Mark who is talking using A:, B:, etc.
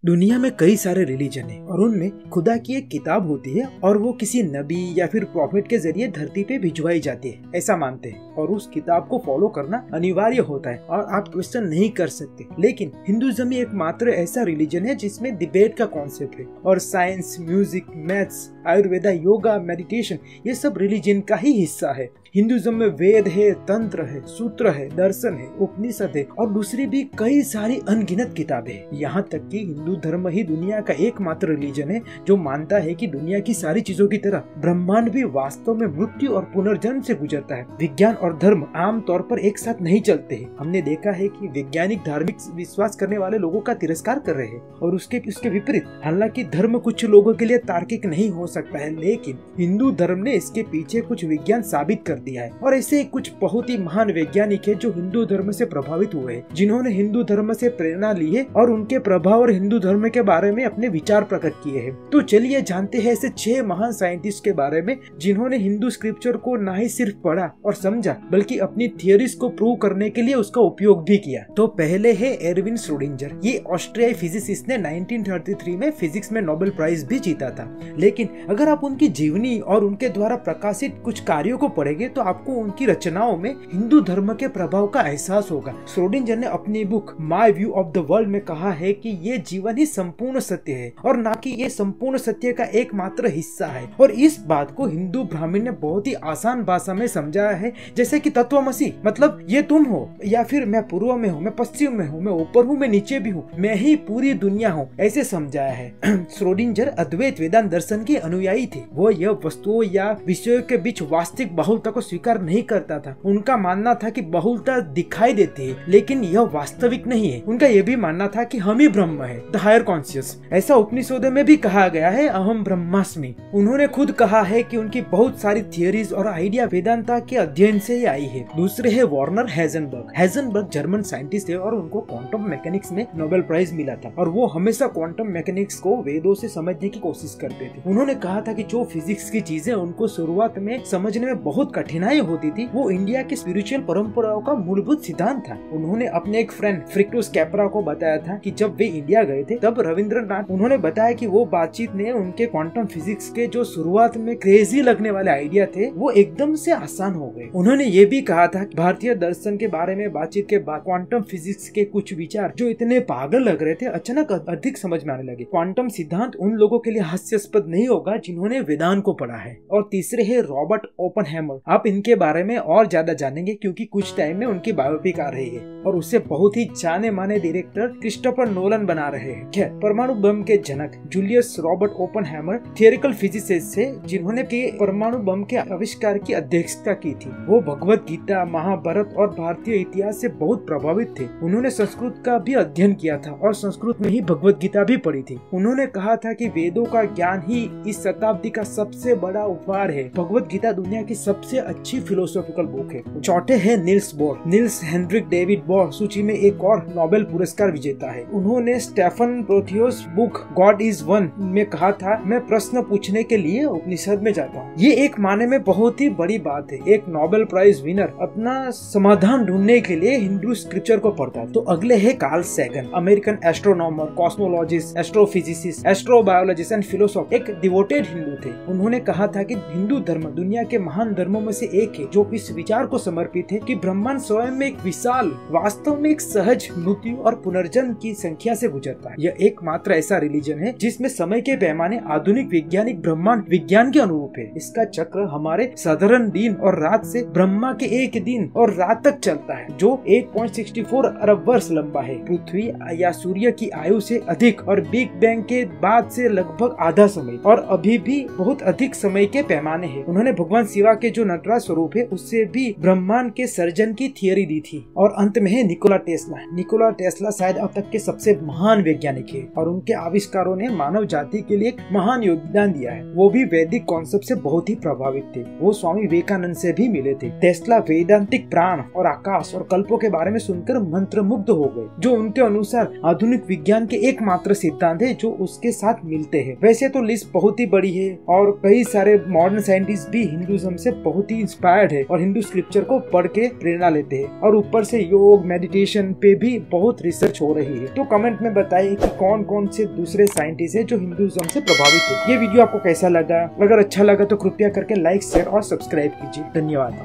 A: दुनिया में कई सारे रिलीजन है और उनमें खुदा की एक किताब होती है और वो किसी नबी या फिर प्रॉफिट के जरिए धरती पे भिजवाई जाती है, ऐसा मानते हैं। और उस किताब को फॉलो करना अनिवार्य होता है और आप क्वेश्चन नहीं कर सकते। लेकिन हिंदुइज्म एकमात्र ऐसा रिलीजन है जिसमें डिबेट का कॉन्सेप्ट है और science, music, maths, Ayurveda, yoga, meditation ये सब रिलीजन का ही हिस्सा है। हिंदुइज्म में वेद है, तंत्र है, सूत्र है, दर्शन है, उपनिषद है और दूसरी भी कई सारी अनगिनत किताबें हैं। यहाँ तक कि हिंदू धर्म ही दुनिया का एकमात्र रिलीजन है जो मानता है कि दुनिया की सारी चीजों की तरह ब्रह्मांड भी वास्तव में मृत्यु और पुनर्जन्म से गुजरता है। विज्ञान और धर्म आम तौर पर एक साथ नहीं चलते हैं। हमने देखा है कि वैज्ञानिक धार्मिक विश्वास करने वाले लोगों का तिरस्कार कर रहे हैं और उसके विपरीत। हालांकि धर्म कुछ लोगों के लिए तार्किक नहीं हो सकता है, लेकिन हिंदू धर्म ने इसके पीछे कुछ विज्ञान साबित कर दिया है। और ऐसे कुछ बहुत ही महान वैज्ञानिक है जो हिंदू धर्म से प्रभावित हुए हैं, जिन्होंने हिंदू धर्म से प्रेरणा ली है और उनके प्रभाव और हिंदू धर्म के बारे में अपने विचार प्रकट किए हैं। तो चलिए जानते हैं ऐसे 6 महान साइंटिस्ट के बारे में जिन्होंने हिंदू स्क्रिप्चर को न ही सिर्फ पढ़ा और समझा बल्कि अपनी थियरीज को प्रूव करने के लिए उसका उपयोग भी किया। तो पहले है एरविन श्रोडिंगर। ये ऑस्ट्रियाई फिजिसिस्ट ने 1933 में फिजिक्स में नोबेल प्राइज भी जीता था। लेकिन अगर आप उनकी जीवनी और उनके द्वारा प्रकाशित कुछ कार्यों को पढ़ेंगे तो आपको उनकी रचनाओं में हिंदू धर्म के प्रभाव का एहसास होगा। श्रोडिंगर ने अपनी book my view of the world में कहा है कि ये जीवन ही संपूर्ण सत्य है और ना कि ये संपूर्ण सत्य का एकमात्र हिस्सा है। और इस बात को हिंदू ब्राह्मण ने बहुत ही आसान भाषा में समझाया है, जैसे कि तत्वमसी मतलब ये तुम हो, या फिर मैं पूर्व में हूँ, मैं पश्चिम में हूँ, मैं ऊपर हूँ, मैं नीचे भी हूँ, मैं ही पूरी दुनिया हूँ, ऐसे समझाया है। श्रोडिंगर अद्वैत वेदांत दर्शन के अनुयायी थे। वो यह वस्तुओं या विषयों के बीच वास्तविक बहुलता को स्वीकार नहीं करता था। उनका मानना था कि बहुलता दिखाई देती है लेकिन यह वास्तविक नहीं है। उनका यह भी मानना था कि हम ही ब्रह्म है, द हायर कॉन्शियस। ऐसा उपनिषदों में भी कहा गया है, अहम ब्रह्मास्मि। उन्होंने खुद कहा है कि उनकी बहुत सारी थियरीज और आइडिया वेदांता के अध्ययन से ही आई है। दूसरे है Werner Heisenberg. Heisenberg German scientist है और उनको क्वांटम मैकेनिक्स में नोबेल प्राइज मिला था और वो हमेशा क्वांटम मैकेनिक्स को वेदों से समझने की कोशिश करते थे। उन्होंने कहा था कि जो फिजिक्स की चीजें उनको शुरुआत में समझने में बहुत कठिनाई होती थी, वो इंडिया की स्पिरिचुअल परंपराओं का मूलभूत सिद्धांत था। उन्होंने अपने एक फ्रेंड फ्रिक्टोस कैप्रा को बताया था कि जब वे इंडिया गए थे तब रविंद्रनाथ, उन्होंने बताया कि वो बातचीत ने उनके क्वांटम फिजिक्स के जो शुरुआत में क्रेजी लगने वाले आइडिया थे वो एकदम से आसान हो गए। उन्होंने ये भी कहा था कि भारतीय दर्शन के बारे में बातचीत के बाद क्वांटम फिजिक्स के कुछ विचार जो इतने पागल लग रहे थे अचानक अधिक समझ में आने लगे। क्वांटम सिद्धांत उन लोगों के लिए हास्यास्पद नहीं होगा जिन्होंने वेदांत को पढ़ा है। और तीसरे है रॉबर्ट ओपनहेमर। आप इनके बारे में और ज्यादा जानेंगे क्योंकि कुछ टाइम में उनकी बायोपिक आ रही है और उससे बहुत ही जाने माने डायरेक्टर क्रिस्टोफर नोलन बना रहे हैं। खैर, परमाणु बम के जनक जूलियस रॉबर्ट ओपनहेमर थियोरिटिकल फिजिसिस्ट थे जिन्होंने परमाणु बम के आविष्कार की अध्यक्षता की थी। वो भगवत गीता, महाभारत और भारतीय इतिहास से बहुत प्रभावित थे। उन्होंने संस्कृत का भी अध्ययन किया था और संस्कृत में ही भगवत गीता भी पढ़ी थी। उन्होंने कहा था कि वेदों का ज्ञान ही इस शताब्दी का सबसे बड़ा उपहार है। भगवत गीता दुनिया की सबसे अच्छी फिलोसॉफिकल बुक है। चौथे है Niels Bohr. Niels Henrik David Bohr सूची में एक और नोबेल पुरस्कार विजेता है। उन्होंने Stephen Prothero book God is one में कहा था, मैं प्रश्न पूछने के लिए उपनिषद में जाता हूँ। ये एक माने में बहुत ही बड़ी बात है। एक नोबेल प्राइज विनर अपना समाधान ढूंढने के लिए हिंदू स्क्रिप्चर को पढ़ता है। तो अगले है Carl Sagan, American astronomer, cosmologist, astrophysicist, astrobiologist and philosopher, एक डिवोटेड हिंदू थे। उन्होंने कहा था कि हिंदू धर्म दुनिया के महान धर्मों में से एक है जो इस विचार को समर्पित है कि ब्रह्मांड स्वयं में एक विशाल, वास्तव में एक सहज मृत्यु और पुनर्जन्म की संख्या से गुजरता है। यह एकमात्र ऐसा रिलीजन है जिसमें समय के पैमाने आधुनिक वैज्ञानिक ब्रह्मांड विज्ञान के अनुरूप है। इसका चक्र हमारे साधारण दिन और रात से ब्रह्मा के एक दिन और रात तक चलता है जो 8.64 अरब वर्ष लंबा है। पृथ्वी या सूर्य की आयु से अधिक और बिग बैंग के बाद से लगभग आधा समय और अभी भी बहुत अधिक समय के पैमाने हैं। उन्होंने भगवान शिवा के जो नटराज स्वरूप है उससे भी ब्रह्मांड के सर्जन की थियरी दी थी। और अंत में है निकोला टेस्ला। निकोला टेस्ला शायद अब तक के सबसे महान वैज्ञानिक है और उनके आविष्कारों ने मानव जाति के लिए एक महान योगदान दिया है। वो भी वैदिक कॉन्सेप्ट से बहुत ही प्रभावित थे। वो स्वामी विवेकानंद से भी मिले थे टेस्ला वेदांतिक प्राण और आकाश और कल्पों के बारे में सुनकर मंत्रमुग्ध हो गए, जो उनके अनुसार आधुनिक विज्ञान के एकमात्र सिद्धांत है जो उसके साथ मिलते हैं। वैसे तो लिस्ट बहुत ही बड़ी है और कई सारे मॉडर्न साइंटिस्ट भी हिंदुइज्म से बहुत ही इंस्पायर्ड है और हिंदू स्क्रिप्चर को पढ़ के प्रेरणा लेते हैं, और ऊपर से योग मेडिटेशन पे भी बहुत रिसर्च हो रही है। तो कमेंट में बताइए कि कौन कौन से दूसरे साइंटिस्ट है जो हिंदुइज्म से प्रभावित है। ये वीडियो आपको कैसा लगा? अगर अच्छा लगा तो कृपया करके लाइक शेयर और सब्सक्राइब कीजिए। धन्यवाद।